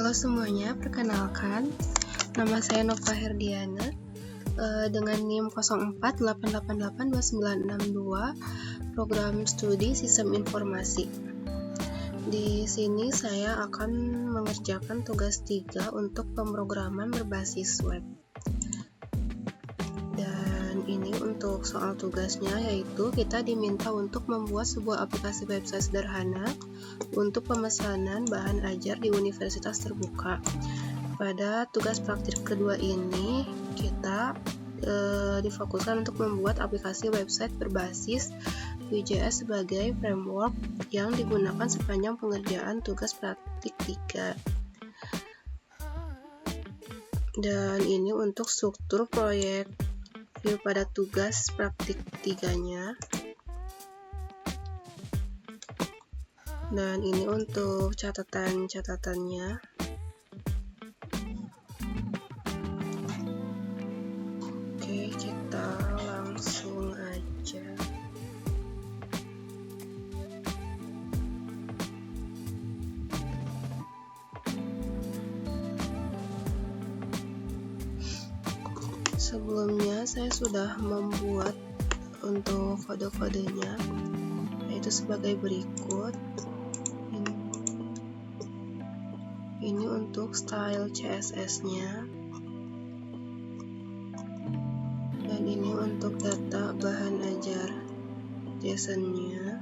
Halo semuanya, perkenalkan, nama saya Nova Herdiana dengan NIM 04888292, program studi Sistem Informasi. Di sini saya akan mengerjakan tugas 3 untuk pemrograman berbasis web. Dan ini untuk soal tugasnya, yaitu kita diminta untuk membuat sebuah aplikasi website sederhana untuk pemesanan bahan ajar di universitas terbuka. Pada tugas praktik kedua ini, kita difokuskan untuk membuat aplikasi website berbasis Vue.js sebagai framework yang digunakan sepanjang pengerjaan tugas praktik 3. Dan ini untuk struktur proyek Vue pada tugas praktik 3-nya. Dan ini untuk catatan-catatannya. Oke, kita langsung aja. Sebelumnya saya sudah membuat untuk kode-kodenya, yaitu sebagai berikut. Ini untuk style CSS-nya, dan ini untuk data bahan ajar JSON-nya.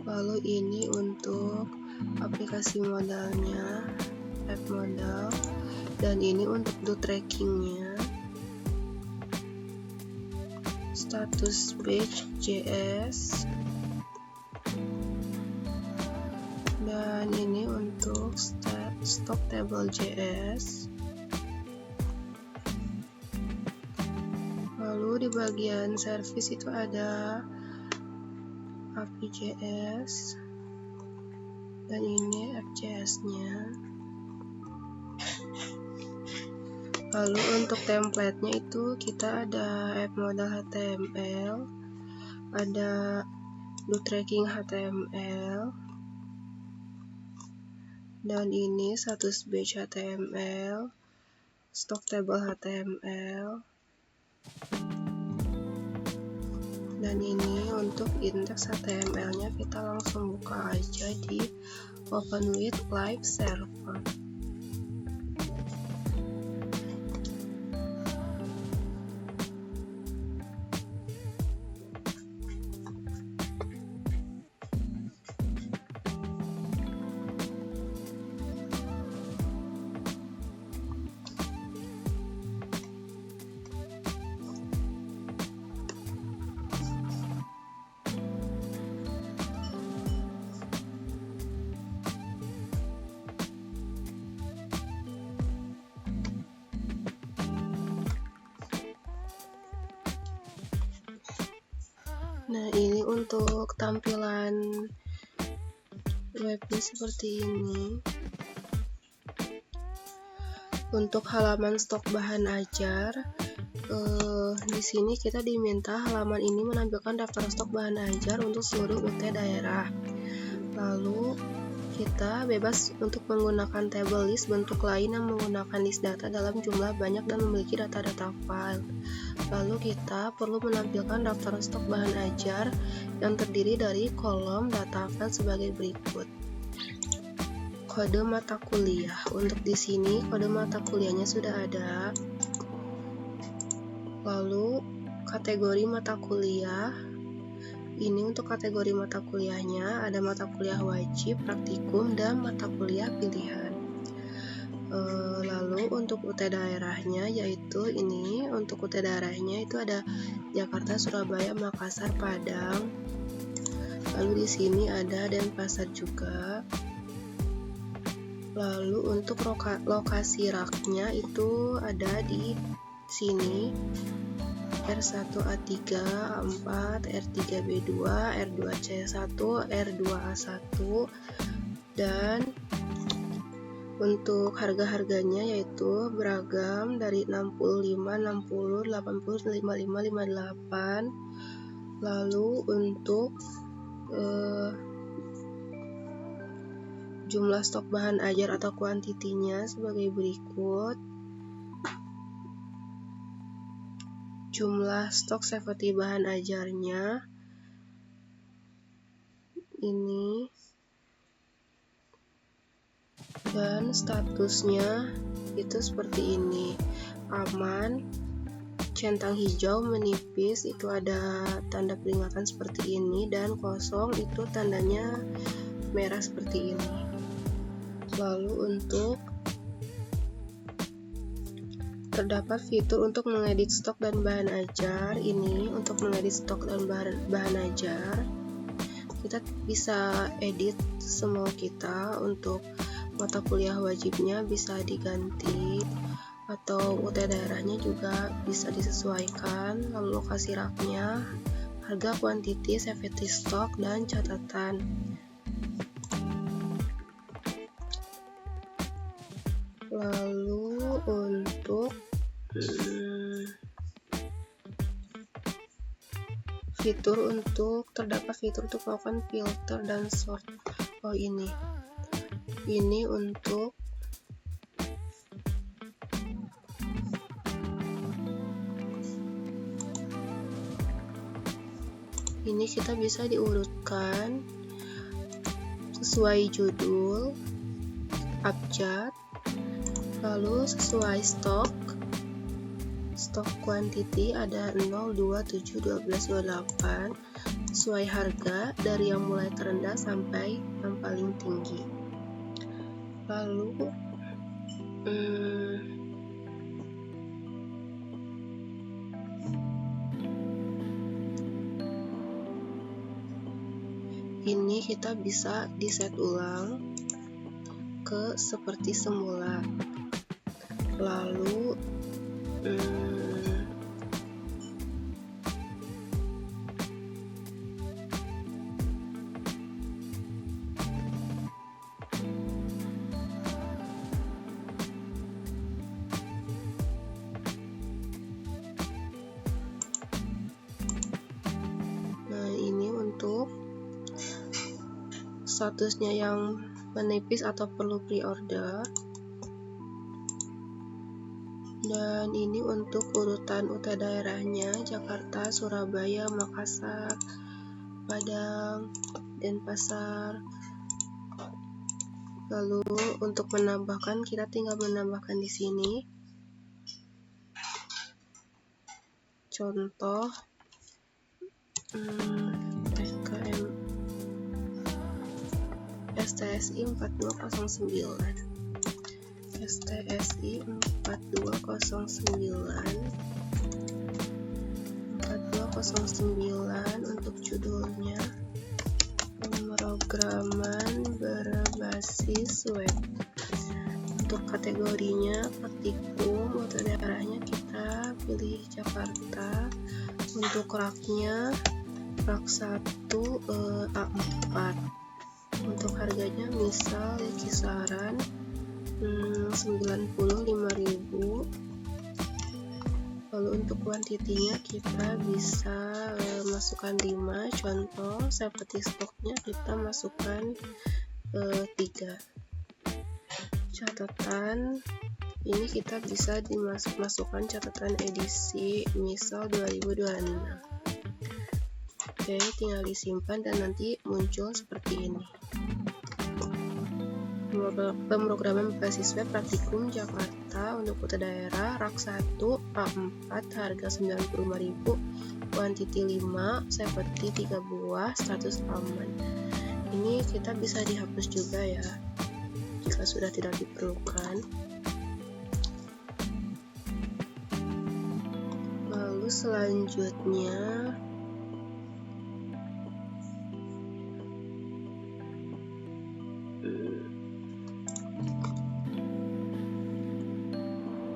Lalu ini untuk aplikasi modalnya, app modal, dan ini untuk do tracking-nya, status page JS, dan ini untuk stock table JS. Lalu di bagian service itu ada API.js, dan ini app.js-nya. Lalu untuk template-nya itu kita ada app modal HTML, ada do tracking HTML, dan ini status page HTML, stock table HTML, dan ini untuk index HTML-nya kita langsung buka aja di Open with Live Server. Nah, ini untuk tampilan webnya seperti ini. Untuk halaman stok bahan ajar, di sini kita diminta halaman ini menampilkan daftar stok bahan ajar untuk seluruh UT daerah. Lalu kita bebas untuk menggunakan table list bentuk lain yang menggunakan list data dalam jumlah banyak dan memiliki data-data file. Lalu kita perlu menampilkan daftar stok bahan ajar yang terdiri dari kolom data file sebagai berikut. Kode mata kuliah. Untuk di sini kode mata kuliahnya sudah ada. Lalu kategori mata kuliah. Ini untuk kategori mata kuliahnya ada mata kuliah wajib, praktikum, dan mata kuliah pilihan. Lalu untuk UT daerahnya, yaitu ini untuk UT daerahnya itu ada Jakarta, Surabaya, Makassar, Padang. Lalu di sini ada Denpasar juga. Lalu untuk lokasi raknya itu ada di sini R1A3, A4, R3B2, R2C1, R2A1, dan untuk harga-harganya yaitu beragam dari 65, 60, 80, 55, 58. Lalu untuk jumlah stok bahan ajar atau kuantitinya sebagai berikut. Jumlah stok seperti bahan ajarnya ini, dan statusnya itu seperti ini: aman, centang hijau menipis itu ada tanda peringatan seperti ini, dan kosong itu tandanya merah seperti ini. Lalu untuk terdapat fitur untuk mengedit stok dan bahan ajar. Ini untuk mengedit stok dan bahan ajar, kita bisa edit semua kita. Untuk mata kuliah wajibnya bisa diganti, atau UT daerahnya juga bisa disesuaikan. Lalu lokasi raknya, harga, kuantiti, safety stock, dan catatan. Lalu untuk fitur terdapat fitur untuk melakukan filter dan sort. Ini untuk ini kita bisa diurutkan sesuai judul, abjad, lalu sesuai stok quantity ada 0, 2, 7, 12, 28, sesuai harga dari yang mulai terendah sampai yang paling tinggi. Lalu ini kita bisa di-set ulang ke seperti semula. Lalu ini untuk statusnya yang menipis atau perlu pre-order. Dan ini untuk urutan UT daerahnya: Jakarta, Surabaya, Makassar, Padang, Denpasar. Lalu untuk menambahkan, kita tinggal menambahkan di sini. Contoh TKM STSI 4209. STSI 4209 untuk judulnya pemrograman berbasis web. Untuk kategorinya praktikum, atau daerahnya kita pilih Jakarta. Untuk raknya rak 1 A4. Untuk harganya misal kisaran 95.000. Lalu untuk kuantitinya kita bisa masukkan 5. Contoh seperti stoknya kita masukkan 3. Catatan ini kita bisa dimasukkan catatan edisi misal 2026. Oke, tinggal disimpan dan nanti muncul seperti ini. Pemrograman berbasis web praktikum Jakarta untuk kota daerah, rak 1 A4, harga 95.000, kuantiti 5, seperti 3 buah, status aman. Ini kita bisa dihapus juga ya jika sudah tidak diperlukan. Lalu selanjutnya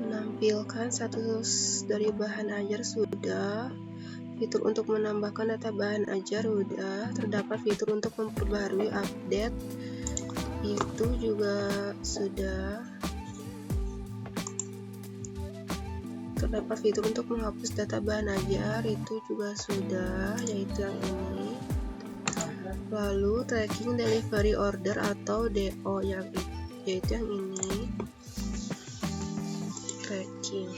menampilkan status dari bahan ajar sudah. Fitur untuk menambahkan data bahan ajar sudah. Terdapat fitur untuk memperbarui update itu juga sudah. Terdapat fitur untuk menghapus data bahan ajar itu juga sudah, yaitu yang ini. Lalu tracking delivery order atau DO yaitu yang ini. Tracking.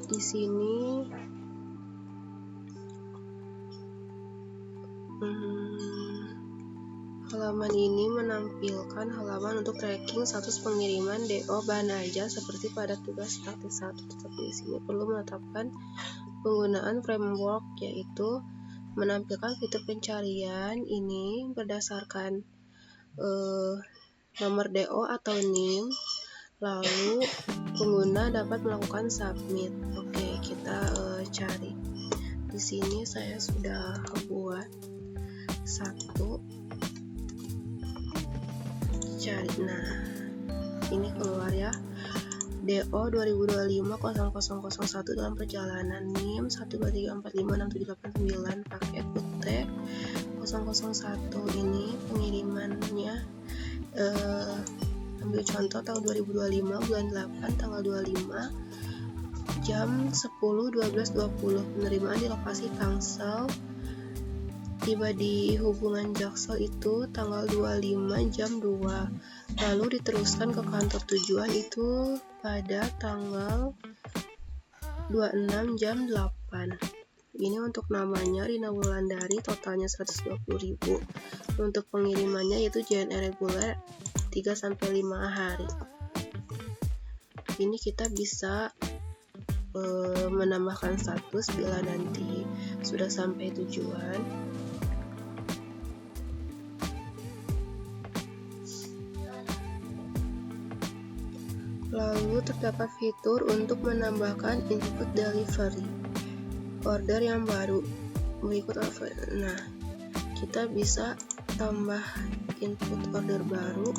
Di sini halaman ini menampilkan halaman untuk tracking status pengiriman DO bahan ajar seperti pada tugas praktik 1, tetapi di sini perlu menetapkan penggunaan framework, yaitu menampilkan fitur pencarian ini berdasarkan nomor DO atau NIM, lalu pengguna dapat melakukan submit. Oke, kita cari. Di sini saya sudah buat satu, cari. Nah, ini keluar ya. DO 2025-0001 dalam perjalanan NIM 123456789 paket UT 001. Ini pengirimannya ambil contoh tahun 2025 bulan 8 tanggal 25 jam 10.12.20. Penerimaan di lokasi Tangsel, tiba di hubungan Jaksel itu tanggal 25 jam 2, lalu diteruskan ke kantor tujuan itu pada tanggal 26 jam 8. Ini untuk namanya Rina Wulandari, totalnya 120.000. Untuk pengirimannya yaitu JNE reguler 3-5 hari. Ini kita bisa menambahkan status bila nanti sudah sampai tujuan. Lalu terdapat fitur untuk menambahkan input delivery order yang baru berikut. Nah, kita bisa tambah input order baru.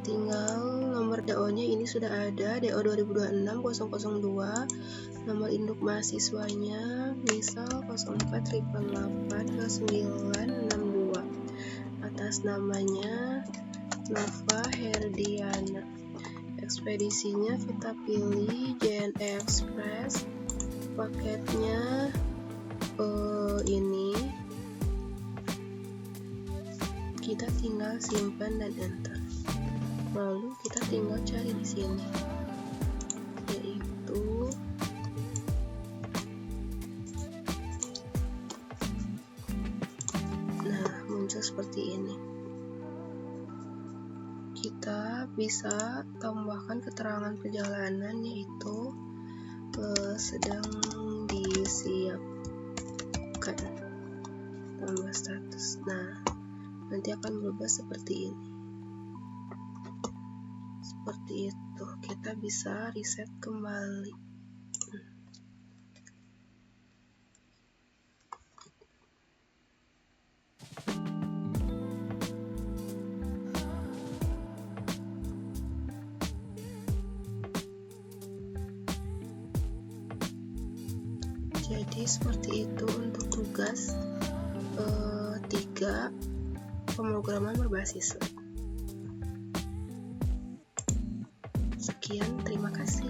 Tinggal nomor DO-nya ini sudah ada, DO 2026-002, nomor induk mahasiswanya misal 04888962, atas namanya Nova Herdiana. Ekspedisinya kita pilih JNE Express, paketnya ini, kita tinggal simpan dan enter. Lalu kita tinggal cari di sini, yaitu muncul seperti ini. Kita bisa tambahkan keterangan perjalanan, yaitu sedang disiapkan, tambah status. Nah, nanti akan berubah seperti ini. Seperti itu, kita bisa reset kembali. Jadi seperti itu untuk tugas 3 pemrograman berbasis web. Sekian, terima kasih.